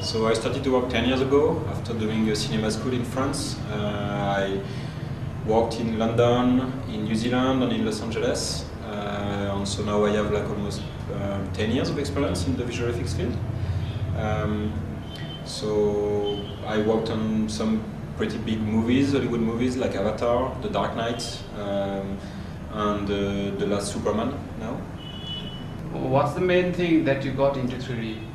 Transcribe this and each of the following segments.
So I started to work 10 years ago after doing a cinema school in France. I worked in London, in New Zealand and in Los Angeles. And so now I have like almost 10 years of experience in the visual effects field. So I worked on some pretty big movies, Hollywood movies like Avatar, The Dark Knight, and The Last Superman now. What's the main thing that you got into 3D?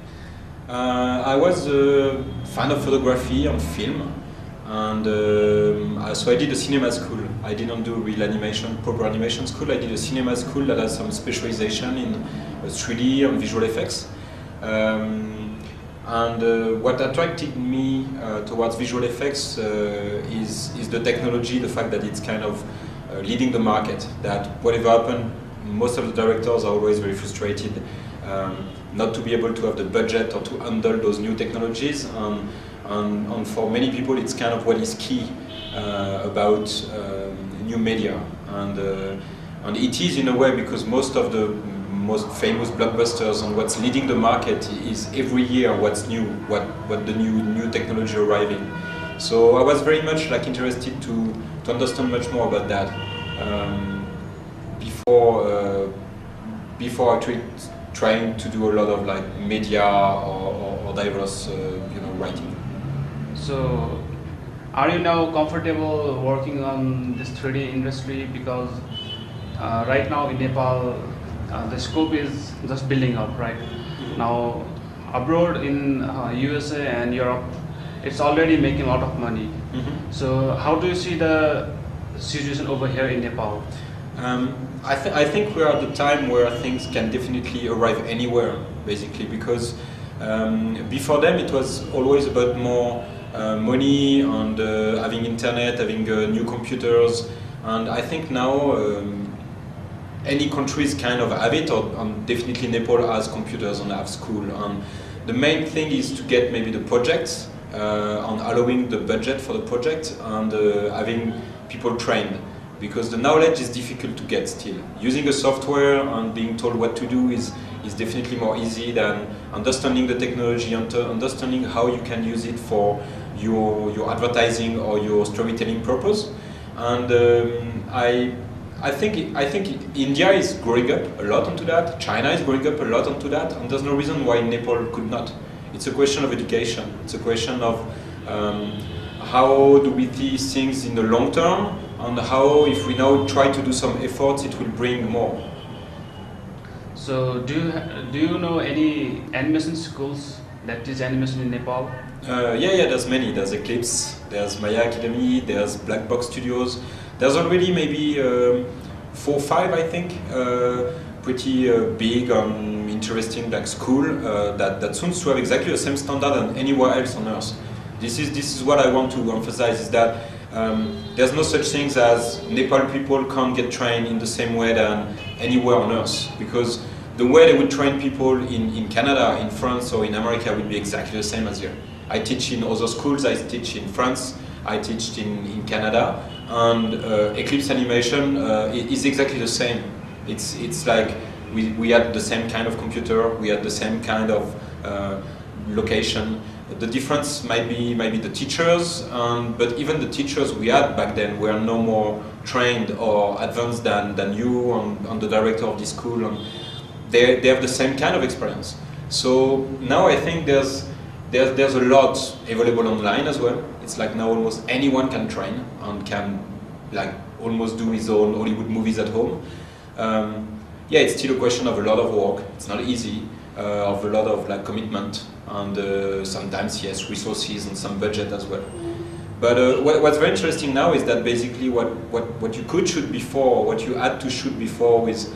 I was a fan of photography and film, and so I did a cinema school. I didn't do real animation, proper animation school. I did a cinema school that has some specialization in 3D and visual effects. What attracted me towards visual effects is the technology, the fact that it's kind of leading the market, that whatever happened, most of the directors are always very frustrated not to be able to have the budget or to handle those new technologies, and for many people it's kind of what is key about new media, and it is in a way, because most of the most famous blockbusters and what's leading the market is every year what's new, what the new technology arriving. So I was very much like interested to understand much more about that before actually trying to do a lot of like media or diverse writing. So are you now comfortable working on this 3D industry? Because right now in Nepal the scope is just building up, right? Now abroad in USA and Europe, it's already making a lot of money. So how do you see the situation over here in Nepal? I think we're at the time where things can definitely arrive anywhere, basically, because before them it was always about more money and having internet, having new computers, and I think now any countries kind of have it, or definitely Nepal has computers and have school. And the main thing is to get maybe the projects and allowing the budget for the project and having people trained, because the knowledge is difficult to get still. Using a software and being told what to do is definitely more easy than understanding the technology and understanding how you can use it for your advertising or your storytelling purpose. And I think India is growing up a lot onto that. China is growing up a lot onto that, and there's no reason why Nepal could not. It's a question of education. It's a question of how do we see things in the long term, and how, if we now try to do some efforts, it will bring more. So do you know any animation schools that teach animation in Nepal? Yeah, there's many. There's Eclipse, there's Maya Academy, there's Black Box Studios. There's already maybe 4 or 5, I think, pretty big and interesting like school that seems to have exactly the same standard than anywhere else on earth. This is what I want to emphasize, is that there's no such things as Nepal people can't get trained in the same way than anywhere on earth, because the way they would train people in Canada, in France or in America would be exactly the same as here. I teach in other schools, I teach in France, I teach in Canada, and Eclipse Animation is exactly the same. It's like we had the same kind of computer, we had the same kind of location. The difference might be the teachers, but even the teachers we had back then were no more trained or advanced than you and the director of this school, and they have the same kind of experience. So now I think there's a lot available online as well. It's like now almost anyone can train and can like almost do his own Hollywood movies at home. Yeah, it's still a question of a lot of work. It's not easy, of a lot of like commitment, and sometimes yes, resources and some budget as well. But what's very interesting now is that basically what you could shoot before, what you had to shoot before with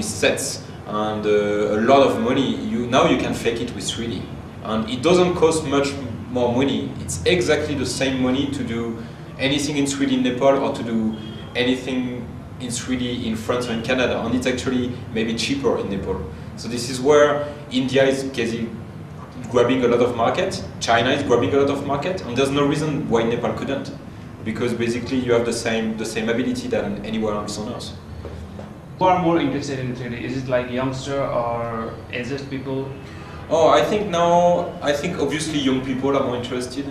sets and a lot of money, now you can fake it with 3D. And it doesn't cost much more money. It's exactly the same money to do anything in 3D in Nepal or to do anything in 3D in France or in Canada. And it's actually maybe cheaper in Nepal. So this is where India is grabbing a lot of market, China is grabbing a lot of market, and there's no reason why Nepal couldn't. Because basically you have the same ability than anywhere else on earth. Who are more interested in 3D? Is it like youngster or aged people? Oh, I think now, obviously young people are more interested,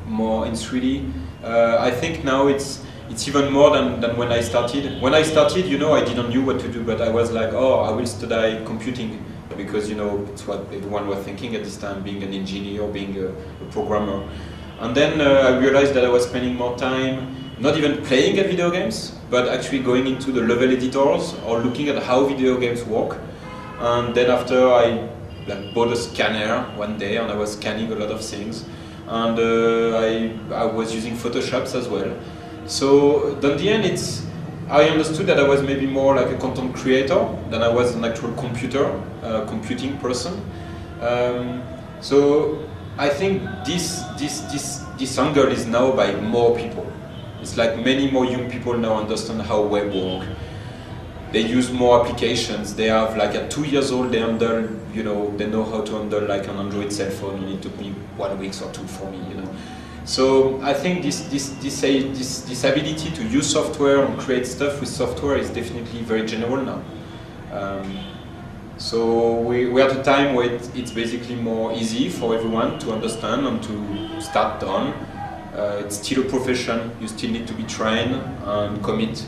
more in 3D. I think now it's even more than when I started. When I started, I didn't know what to do, but I was like, oh, I will study computing, because it's what everyone was thinking at this time, being an engineer, being a programmer. And then I realized that I was spending more time not even playing at video games, but actually going into the level editors or looking at how video games work. And then after I bought a scanner one day, and I was scanning a lot of things, and I was using Photoshop as well. So in the end, I understood that I was maybe more like a content creator than I was an actual computing person. So I think this angle is now by more people. It's like many more young people now understand how web work. They use more applications. They have like at 2 years old, they know how to handle like an Android cell phone. It took me 1 week or two for me, So I think this ability to use software and create stuff with software is definitely very general now. So we're at a time where it's basically more easy for everyone to understand and to start on. It's still a profession. You still need to be trained and commit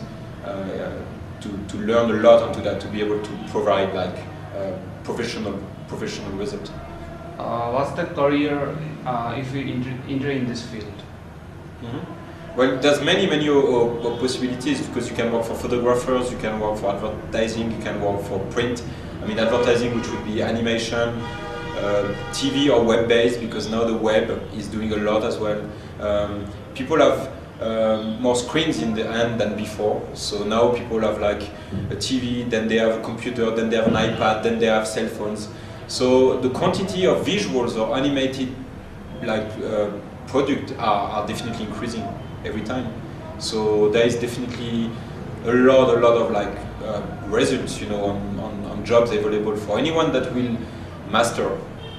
to learn a lot onto that, to be able to provide like professional result. What's the career if you enter in this field? Mm-hmm. Well, there's many possibilities, because you can work for photographers, you can work for advertising, you can work for print. I mean, advertising, which would be animation, TV or web-based, because now the web is doing a lot as well. People have more screens in the hand than before. So now people have like a TV, then they have a computer, then they have an iPad, then they have cell phones. So the quantity of visuals or animated product are definitely increasing every time. So there is definitely a lot of like results, on jobs available for anyone that will master.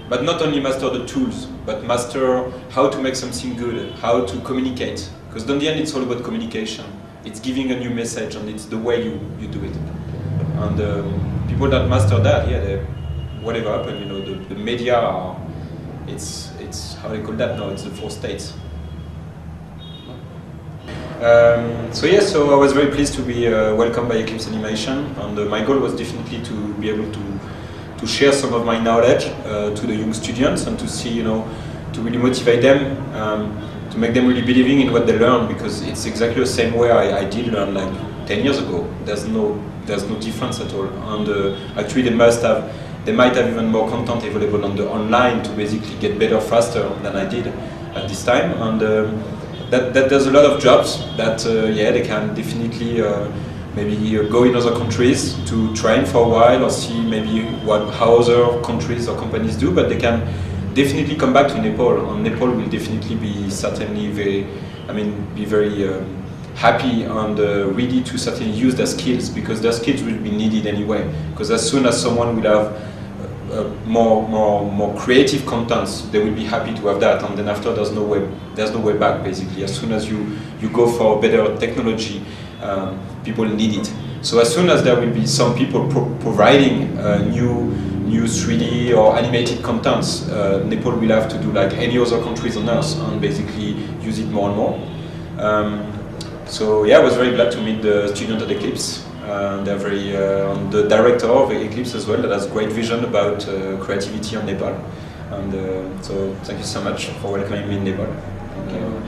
But not only master the tools, but master how to make something good, how to communicate. Because in the end, it's all about communication. It's giving a new message, and it's the way you do it. And people that master that, whatever happened, the media are, it's how they call that now, it's the 4 states. So I was very pleased to be welcomed by Eclipse Animation, and my goal was definitely to be able to share some of my knowledge to the young students, and to see, to really motivate them, to make them really believing in what they learn, because it's exactly the same way I did learn like 10 years ago. There's no difference at all, and actually they might have even more content available on the online to basically get better faster than I did at this time, and that there's a lot of jobs that they can definitely maybe go in other countries to train for a while, or see maybe how other countries or companies do, but they can definitely come back to Nepal, and Nepal will definitely be certainly very happy and ready to certainly use their skills, because their skills will be needed anyway. Because as soon as someone will have more creative contents, they will be happy to have that, and then after there's no way back basically. As soon as you go for better technology, people need it. So as soon as there will be some people providing new 3D or animated contents, Nepal will have to do like any other countries on Earth and basically use it more and more. So I was very glad to meet the student at Eclipse. They're very, the director of Eclipse as well, that has great vision about creativity on Nepal. And so thank you so much for welcoming me in Nepal. Thank you.